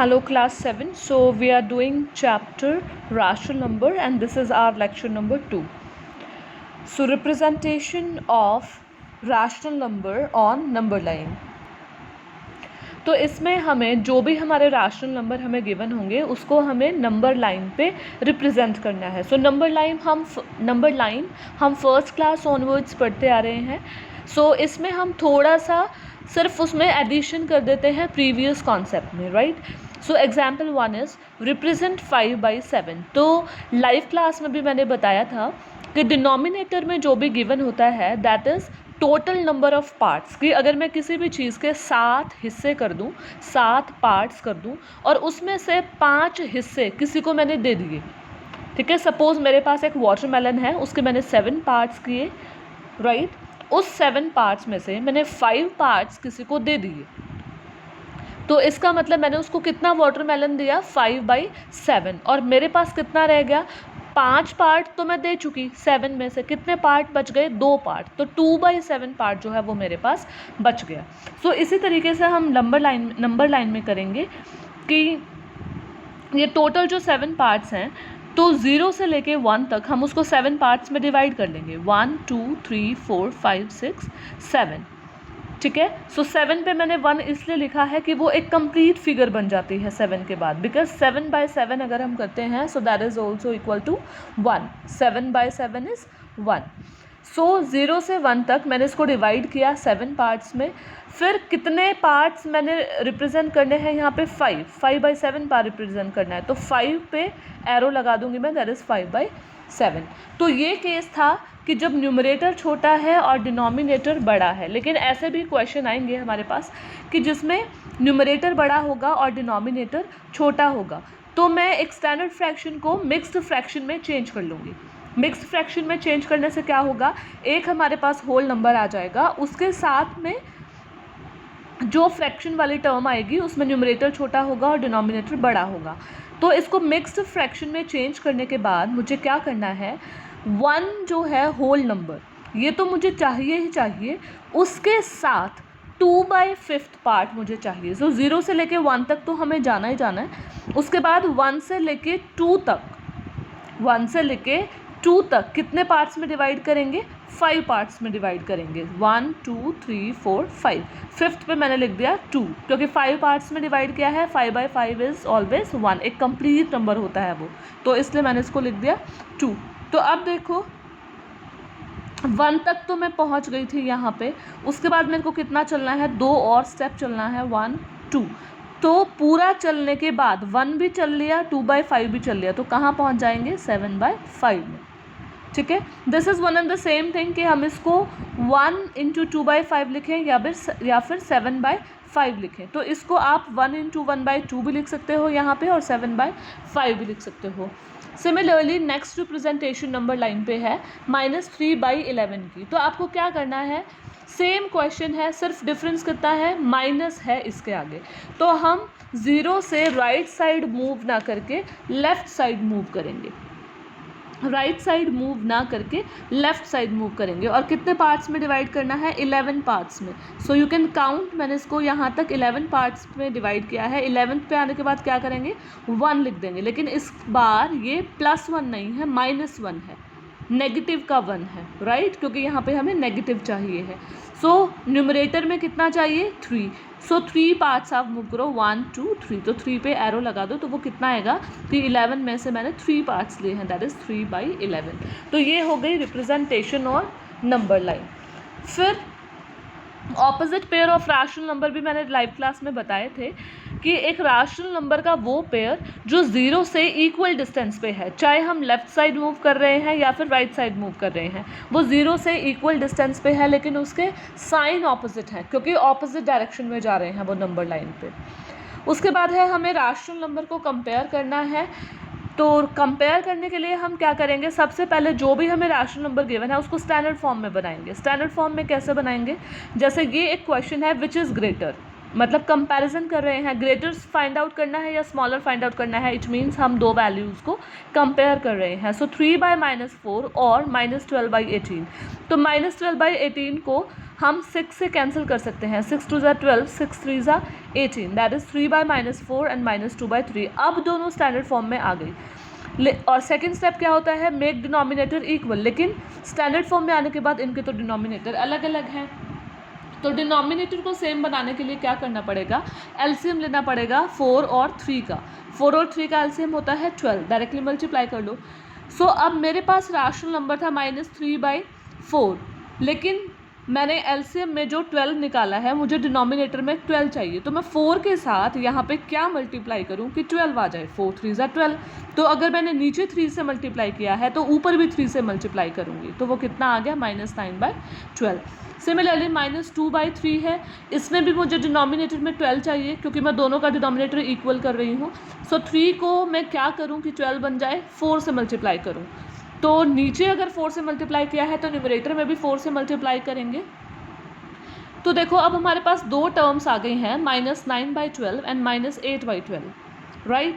Hello class 7. So we are doing chapter rational number and this is our lecture number 2. So representation of rational number on number line. तो इसमें हमें जो भी हमारे rational number हमें given होंगे उसको हमें नंबर लाइन पे रिप्रेजेंट करना है. सो नंबर लाइन हम फर्स्ट क्लास ऑनवर्ड्स पढ़ते आ रहे हैं. सो इसमें हम थोड़ा सा सिर्फ उसमें एडिशन कर देते हैं प्रीवियस कॉन्सेप्ट में, right. So example 1 is represent 5/7. तो लाइव क्लास में भी मैंने बताया था कि डिनोमिनेटर में जो भी गिवन होता है that is total number of parts. कि अगर मैं किसी भी चीज़ के 7 हिस्से कर दूं, 7 पार्ट्स कर दूं और उसमें से 5 हिस्से किसी को मैंने दे दिए, ठीक है. सपोज मेरे पास एक वाटरमेलन है, उसके मैंने 7 पार्ट्स किए, राइट. उस 7 पार्ट्स में से मैंने 5 पार्ट्स किसी को दे दिए, तो इसका मतलब मैंने उसको कितना वाटरमेलन दिया, 5/7. और मेरे पास कितना रह गया, 5 पार्ट तो मैं दे चुकी. 7 में से कितने पार्ट बच गए, 2 पार्ट. तो 2/7 पार्ट जो है वो मेरे पास बच गया. सो इसी तरीके से हम नंबर लाइन में करेंगे कि ये टोटल जो 7 पार्ट्स हैं तो 0 से लेके 1 तक हम उसको 7 पार्ट्स में डिवाइड कर लेंगे. 1 2 3 4 5 6 7, ठीक है. सो 7 पे मैंने 1 इसलिए लिखा है कि वो एक कंप्लीट फिगर बन जाती है 7 के बाद, बिकॉज 7/7 अगर हम करते हैं so that is also equal to 1. 7/7 is 1. So 0 से 1 तक मैंने इसको डिवाइड किया 7 पार्ट्स में. फिर कितने पार्ट्स मैंने रिप्रेजेंट करने हैं यहाँ पे, 5/7 पार्ट रिप्रेजेंट करना है. तो 5 पे एरो लगा दूंगी मैं, दैट इज़ 5/7. तो ये केस था कि जब न्यूमरेटर छोटा है और डिनोमिनेटर बड़ा है. लेकिन ऐसे भी क्वेश्चन आएंगे हमारे पास कि जिसमें न्यूमरेटर बड़ा होगा और डिनोमिनेटर छोटा होगा, तो मैं एक स्टैंडर्ड फ्रैक्शन को मिक्स्ड फ्रैक्शन में चेंज कर लूँगी. मिक्स्ड फ्रैक्शन में चेंज करने से क्या होगा, एक हमारे पास होल नंबर आ जाएगा, उसके साथ में जो फ्रैक्शन वाली टर्म आएगी उसमें न्यूमरेटर छोटा होगा और डिनोमिनेटर बड़ा होगा. तो इसको मिक्स्ड फ्रैक्शन में चेंज करने के बाद मुझे क्या करना है, 1 जो है होल नंबर, ये तो मुझे चाहिए ही चाहिए, उसके साथ 2/5 पार्ट मुझे चाहिए. सो 0 से लेके 1 तक तो हमें जाना ही जाना है. उसके बाद 1 से लेके 2 तक, 1 से लेके 2 तक कितने पार्ट्स में डिवाइड करेंगे, 5 पार्ट्स में डिवाइड करेंगे. 1 2 3 4 5. 5th पे मैंने लिख दिया 2, क्योंकि 5 पार्ट्स में डिवाइड किया है. 5/5 इज़ ऑलवेज 1, एक कंप्लीट नंबर होता है वो, तो इसलिए मैंने इसको लिख दिया 2. तो अब देखो 1 तक तो मैं पहुंच गई थी यहाँ पे. उसके बाद मेरे को कितना चलना है, 2 और स्टेप चलना है, 1 2. तो पूरा चलने के बाद 1 भी चल लिया, 2/5 भी चल लिया, तो कहाँ पहुँच जाएंगे, 7/5 में, ठीक है. This is one and the same thing कि हम इसको 1 × 2/5 लिखें या फिर 7/5 लिखें. तो इसको आप 1 × 1/2 भी लिख सकते हो यहाँ पे और 7/5 भी लिख सकते हो. Similarly next representation number line पे है -3/11 की. तो आपको क्या करना है, सेम क्वेश्चन है, सिर्फ डिफरेंस कितना है, माइनस है इसके आगे. तो हम 0 से राइट साइड मूव ना करके लेफ़्ट साइड मूव करेंगे, राइट साइड मूव ना करके लेफ़्ट साइड मूव करेंगे. और कितने पार्ट्स में डिवाइड करना है, 11 पार्ट्स में. सो यू कैन काउंट, मैंने इसको यहाँ तक 11 पार्ट्स में डिवाइड किया है. 11th पे आने के बाद क्या करेंगे, 1 लिख देंगे. लेकिन इस बार ये +1 नहीं है, -1 है, नेगेटिव का 1 है, राइट, क्योंकि यहाँ पे हमें नेगेटिव चाहिए है. सो न्यूमरेटर में कितना चाहिए, 3. सो 3 पार्ट्स आप मूव करो, 1 2 3. तो 3 पे एरो लगा दो, तो वो कितना आएगा कि 11 में से मैंने 3 पार्ट्स लिए हैं, दैट इज़ 3/11. तो ये हो गई रिप्रेजेंटेशन और नंबर लाइन. फिर opposite pair of rational number भी मैंने लाइव क्लास में बताए थे कि एक रैशनल नंबर का वो पेयर जो 0 से इक्वल डिस्टेंस पे है, चाहे हम लेफ़्ट साइड मूव कर रहे हैं या फिर राइट साइड मूव कर रहे हैं, वो 0 से इक्वल डिस्टेंस पे है लेकिन उसके साइन ऑपोजिट हैं, क्योंकि ऑपोजिट डायरेक्शन में जा रहे हैं वो नंबर लाइन पे. उसके बाद है हमें रैशनल नंबर को कंपेयर करना है. तो कंपेयर करने के लिए हम क्या करेंगे, सबसे पहले जो भी हमें रैशनल नंबर गिवन है उसको स्टैंडर्ड फॉर्म में बनाएंगे. स्टैंडर्ड फॉर्म में कैसे बनाएंगे, जैसे ये एक क्वेश्चन है विच इज़ ग्रेटर, मतलब कंपैरिजन कर रहे हैं, ग्रेटर फाइंड आउट करना है या स्मॉलर फाइंड आउट करना है, इट मीन्स हम दो वैल्यूज़ को कंपेयर कर रहे हैं. सो 3/-4 और -12/18. तो -12/18 को हम 6 से कैंसिल कर सकते हैं. 6 2 ज़ा 12, 6 3 ज़ा 18, दैट इज़ 3/-4 एंड -2/3. अब दोनों स्टैंडर्ड फॉर्म में आ गई. और सेकंड स्टेप क्या होता है, मेक डिनोमिनेटर इक्वल. लेकिन स्टैंडर्ड फॉर्म में आने के बाद इनके तो डिनोमिनेटर अलग अलग हैं. तो डिनोमिनेटर को सेम बनाने के लिए क्या करना पड़ेगा, एलसीएम लेना पड़ेगा 4 और 3 का. 4 और 3 का एलसीएम होता है 12, डायरेक्टली मल्टीप्लाई कर लो. सो अब मेरे पास राशनल नंबर था -3/4, लेकिन मैंने एलसीएम में जो 12 निकाला है, मुझे डिनोमिनेटर में 12 चाहिए. तो मैं 4 के साथ यहाँ पे क्या मल्टीप्लाई करूँ कि 12 आ जाए. 4 3 ज़ा 12. तो अगर मैंने नीचे 3 से मल्टीप्लाई किया है तो ऊपर भी 3 से मल्टीप्लाई करूँगी, तो वो कितना आ गया, -9/12. सिमिलरली -2/3 है, इसमें भी मुझे डिनोमिनेटर में 12 चाहिए क्योंकि मैं दोनों का डिनोमिनेटर इक्वल कर रही हूँ. सो 3 को मैं क्या करूँ कि 12 बन जाए, 4 से मल्टीप्लाई करूँ. तो नीचे अगर 4 से मल्टीप्लाई किया है तो न्यूमरेटर में भी 4 से मल्टीप्लाई करेंगे. तो देखो अब हमारे पास दो टर्म्स आ गई हैं, -9/12 एंड -8/12, राइट.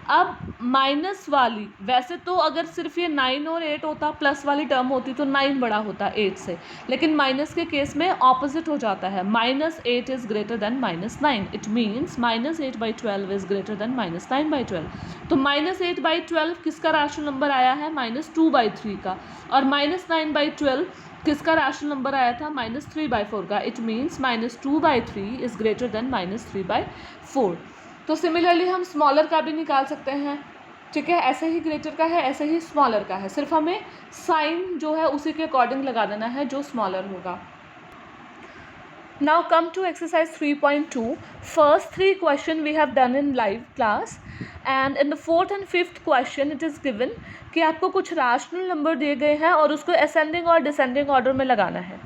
अब माइनस वाली, वैसे तो अगर सिर्फ ये 9 और 8 होता, प्लस वाली टर्म होती तो 9 बड़ा होता 8 से, लेकिन माइनस के केस में ऑपोजिट हो जाता है. -8 is greater than -9. It means -8/12 is greater than -9/12. तो -8/12 किसका राशनल नंबर आया है, -2/3 का. और -9/12 किसका राशनल नंबर आया था, -3/4 का. It means -2/3 is greater than -3/4. तो सिमिलरली हम स्मॉलर का भी निकाल सकते हैं, ठीक है. ऐसे ही ग्रेटर का है, ऐसे ही स्मॉलर का है, सिर्फ हमें साइन जो है उसी के अकॉर्डिंग लगा देना है जो स्मॉलर होगा. Now come to exercise 3.2. First 3 question we have done in live class, and in the 4th and 5th question it is given कि आपको कुछ राशनल नंबर दिए गए हैं और उसको असेंडिंग और डिसेंडिंग ऑर्डर में लगाना है,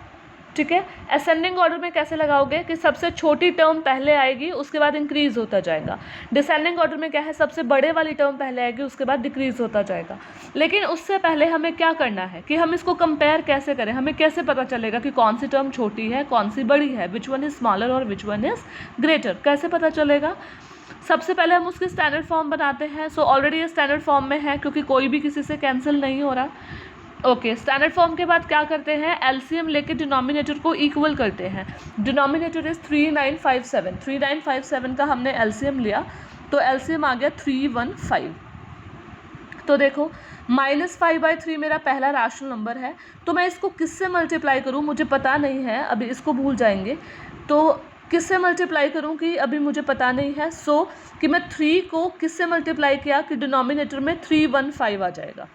ठीक है. असेंडिंग ऑर्डर में कैसे लगाओगे कि सबसे छोटी टर्म पहले आएगी, उसके बाद इंक्रीज़ होता जाएगा. डिसेंडिंग ऑर्डर में क्या है, सबसे बड़े वाली टर्म पहले आएगी, उसके बाद डिक्रीज़ होता जाएगा. लेकिन उससे पहले हमें क्या करना है कि हम इसको कंपेयर कैसे करें, हमें कैसे पता चलेगा कि कौन सी टर्म छोटी है, कौन सी बड़ी है, विच वन इज़ स्मॉलर और विच वन इज़ ग्रेटर, कैसे पता चलेगा. सबसे पहले हम उसकी स्टैंडर्ड फॉर्म बनाते हैं. सो ऑलरेडी ये स्टैंडर्ड फॉर्म में है क्योंकि कोई भी किसी से कैंसिल नहीं हो रहा. ओके, स्टैंडर्ड फॉर्म के बाद क्या करते हैं, एलसीएम लेके डिनोमिनेटर को इक्वल करते हैं. Denominator is 3957. 3957 का हमने एलसीएम लिया तो एलसीएम आ गया 315. तो देखो -5/3 मेरा पहला राशनल नंबर है, तो मैं इसको किससे मल्टीप्लाई करूँ, मुझे पता नहीं है, अभी इसको भूल जाएंगे. तो किससे मल्टीप्लाई करूँ कि अभी मुझे पता नहीं है. सो कि मैं 3 को किससे मल्टीप्लाई किया कि डिनोमिनेटर में 315 आ जाएगा.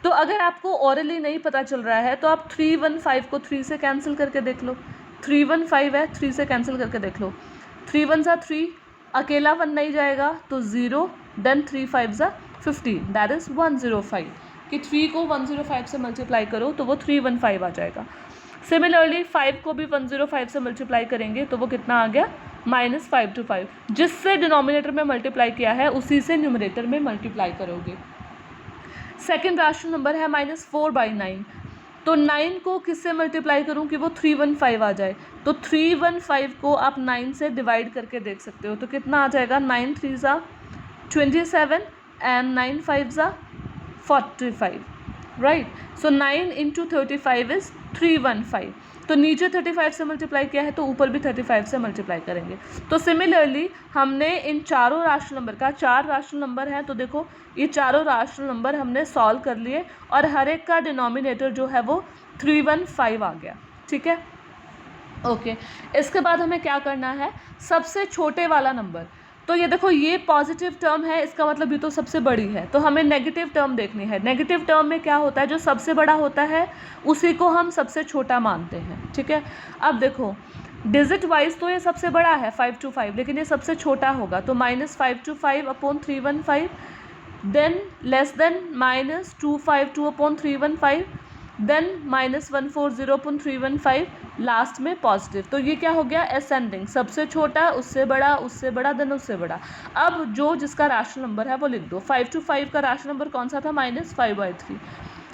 तो अगर आपको ओरली नहीं पता चल रहा है तो आप 315 को 3 से कैंसिल करके देख लो. 315 है, 3 से कैंसिल करके देख लो. 3 1 ज़ा 3, अकेला 1 नहीं जाएगा तो 0, देन 3 5 ज़ा 15, दैट इज़ 105. कि 3 को 105 से मल्टीप्लाई करो तो वो 315 आ जाएगा. सिमिलरली 5 को भी 105 से मल्टीप्लाई करेंगे तो वो कितना आ गया, -5 to 5. जिससे डिनोमिनेटर में मल्टीप्लाई किया है उसी से न्यूमरेटर में मल्टीप्लाई करोगे. सेकेंड राशनल नंबर है -4/9. तो 9 को किससे मल्टीप्लाई करूं कि वो 315 आ जाए. तो 315 को आप 9 से डिवाइड करके देख सकते हो तो कितना आ जाएगा, 9 3 ज़ा 27 एंड 9 5 ज़ा 45, राइट. So 9 × 35 is 315. तो नीचे 35 से मल्टीप्लाई किया है तो ऊपर भी 35 से मल्टीप्लाई करेंगे. तो सिमिलरली हमने इन चारों राशनल नंबर का, 4 राशनल नंबर हैं, तो देखो ये चारों राशनल नंबर हमने सॉल्व कर लिए और हर एक का डिनोमिनेटर जो है वो 315 आ गया, ठीक है. ओके, इसके बाद हमें क्या करना है, सबसे छोटे वाला नंबर. तो ये देखो ये पॉजिटिव टर्म है, इसका मतलब ये तो सबसे बड़ी है, तो हमें नेगेटिव टर्म देखनी है. नेगेटिव टर्म में क्या होता है, जो सबसे बड़ा होता है उसी को हम सबसे छोटा मानते हैं, ठीक है. अब देखो डिजिट वाइज तो ये सबसे बड़ा है 5 to 5, लेकिन ये सबसे छोटा होगा तो -5 to 5 upon 315, then less than -252 upon 315, then -140 upon 315, last में पॉजिटिव. तो ये क्या हो गया, असेंडिंग, सबसे छोटा उससे बड़ा देन उससे बड़ा. अब जो जिसका राशनल नंबर है वो लिख दो. 5 to 5 का राशनल नंबर कौन सा था, -5/3.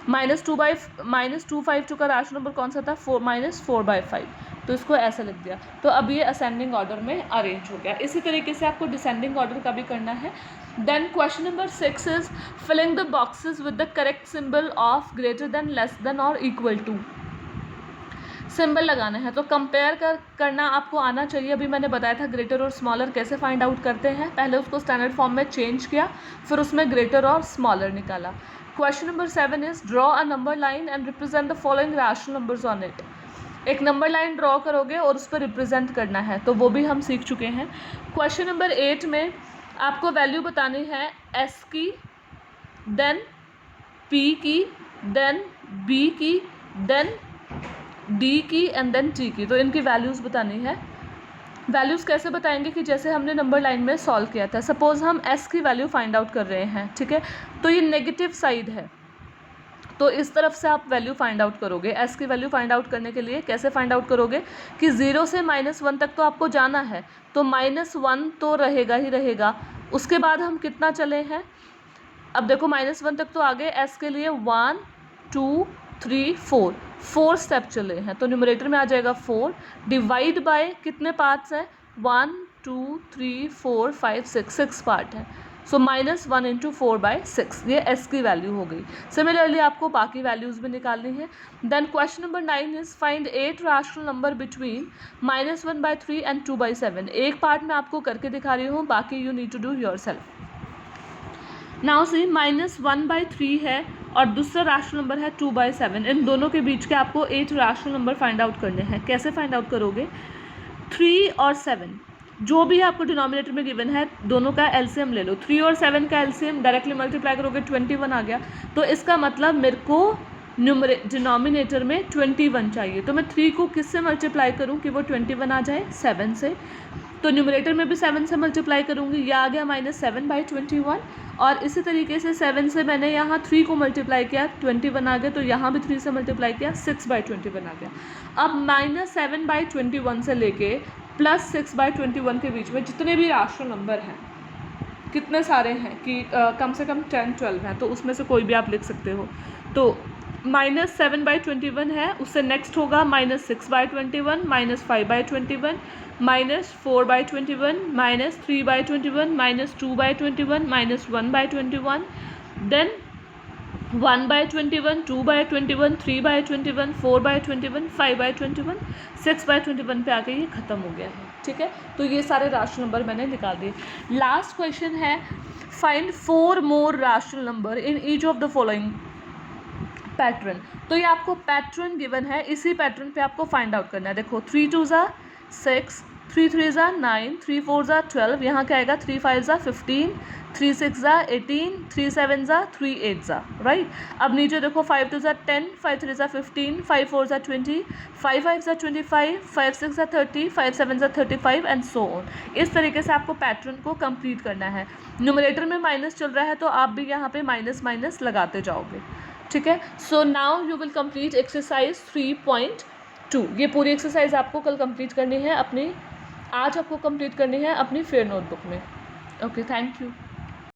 -252 का राशनल नंबर कौन सा था, -4/5. तो इसको ऐसे लिख दिया। तो अब ये असेंडिंग ऑर्डर में अरेंज हो गया। इसी तरीके से आपको डिसेंडिंग ऑर्डर का भी करना है। Then question number 6 is filling the boxes with the correct symbol of greater than, less than और इक्वल टू। सिंबल लगाना है तो कंपेयर करना आपको आना चाहिए। अभी मैंने बताया था ग्रेटर और स्मॉलर कैसे फाइंड आउट करते हैं। पहले उसको स्टैंडर्ड फॉर्म में चेंज किया, फिर उसमें ग्रेटर और स्मॉलर निकाला। Question number 7 is draw a number line and represent the following rational numbers on it. एक नंबर लाइन ड्रॉ करोगे और उस पर रिप्रेजेंट करना है, तो वो भी हम सीख चुके हैं। क्वेश्चन नंबर 8 में आपको वैल्यू बतानी है एस की, देन पी की, देन बी की, देन डी की एंड देन टी की। तो इनकी वैल्यूज़ बतानी है। वैल्यूज़ कैसे बताएंगे कि जैसे हमने नंबर लाइन में सॉल्व किया था। सपोज हम एस की वैल्यू फाइंड आउट कर रहे हैं, ठीक है, तो ये नेगेटिव साइड है, तो इस तरफ से आप वैल्यू फाइंड आउट करोगे। एस की वैल्यू फाइंड आउट करने के लिए कैसे फाइंड आउट करोगे कि 0 से -1 तक तो आपको जाना है, तो -1 तो रहेगा ही रहेगा। उसके बाद हम कितना चले हैं, अब देखो -1 तक तो आगे एस के लिए 1 2 3 4 स्टेप चले हैं, तो न्यूमरेटर में आ जाएगा 4 डिवाइड बाय कितने पार्ट्स हैं 1 2 3 4 5 6 पार्ट है। सो -1 × 4/6 ये एस की वैल्यू हो गई। सिमिलरली आपको बाकी वैल्यूज़ भी निकालनी है। Then question number 9 is find 8 rational number between -1/3 and 2/7। एक पार्ट में आपको करके दिखा रही हूँ, बाकी you need to do yourself. Now see -1/3 है और दूसरा रैशनल नंबर है 2/7। इन दोनों के बीच के आपको 8 रैशनल नंबर फाइंड आउट करने हैं। कैसे फाइंड आउट करोगे, 3 और 7 जो भी आपको डिनोमिनेटर में गिवन है दोनों का एलसीएम ले लो। 3 और 7 का एलसीएम डायरेक्टली मल्टीप्लाई करोगे 21 आ गया। तो इसका मतलब मेरे को डिनोमिनेटर में 21 चाहिए, तो मैं 3 को किससे मल्टीप्लाई करूं कि वो 21 आ जाए, 7 से। तो न्यूमरेटर में भी 7 से मल्टीप्लाई करूंगी, यह आ गया -7/21। और इसी तरीके से 7 से मैंने यहाँ 3 को मल्टीप्लाई किया, 21 आ गया, तो यहाँ भी 3 से मल्टीप्लाई किया, 6/21 आ गया। अब -7/21 से लेके +6/21 के बीच में जितने भी रैशनल नंबर हैं, कितने सारे हैं कि कम से कम 10-12 हैं, तो उसमें से कोई भी आप लिख सकते हो। तो -7/21 है, उससे नेक्स्ट होगा -6/21, -5/21, -4/21, -3/21, -2/21, -1/21, देन 1/21, 2/21, 3/21, 4/21, 5/21, 6/21 पे आके ये ख़त्म हो गया है। ठीक है, तो ये सारे रैशनल नंबर मैंने निकाल दिए। लास्ट क्वेश्चन है find 4 more rational number in each of the following pattern. तो ये आपको पैटर्न गिवन है, इसी पैटर्न पे आपको फाइंड आउट करना है। देखो 3 2 ज़ा 6, 3 3 ज़ा 9, 3 4 ज़ा 12, यहाँ क्या आएगा 3 5 ज़ा 15, 3 6 ज़ा 18, 3 7 ज़ा 3 8 ज़ा, राइट। अब नीचे देखो 5 2 ज़ा 10, 5 3 ज़ा 15, 5 4 ज़ा 20, 5 5 ज़ा 25, 5 6 ज़ा 30, 5 7 ज़ा 35 एंड सो ऑन। इस तरीके से आपको पैटर्न को कंप्लीट करना है। न्यूमरेटर में माइनस चल रहा है तो आप भी यहाँ पे माइनस माइनस लगाते जाओगे। ठीक है, so now you will complete exercise 3.2। ये पूरी एक्सरसाइज आपको कल कंप्लीट करनी है, अपनी आज आपको कंप्लीट करनी है अपनी फेयर नोटबुक में। Okay, thank you.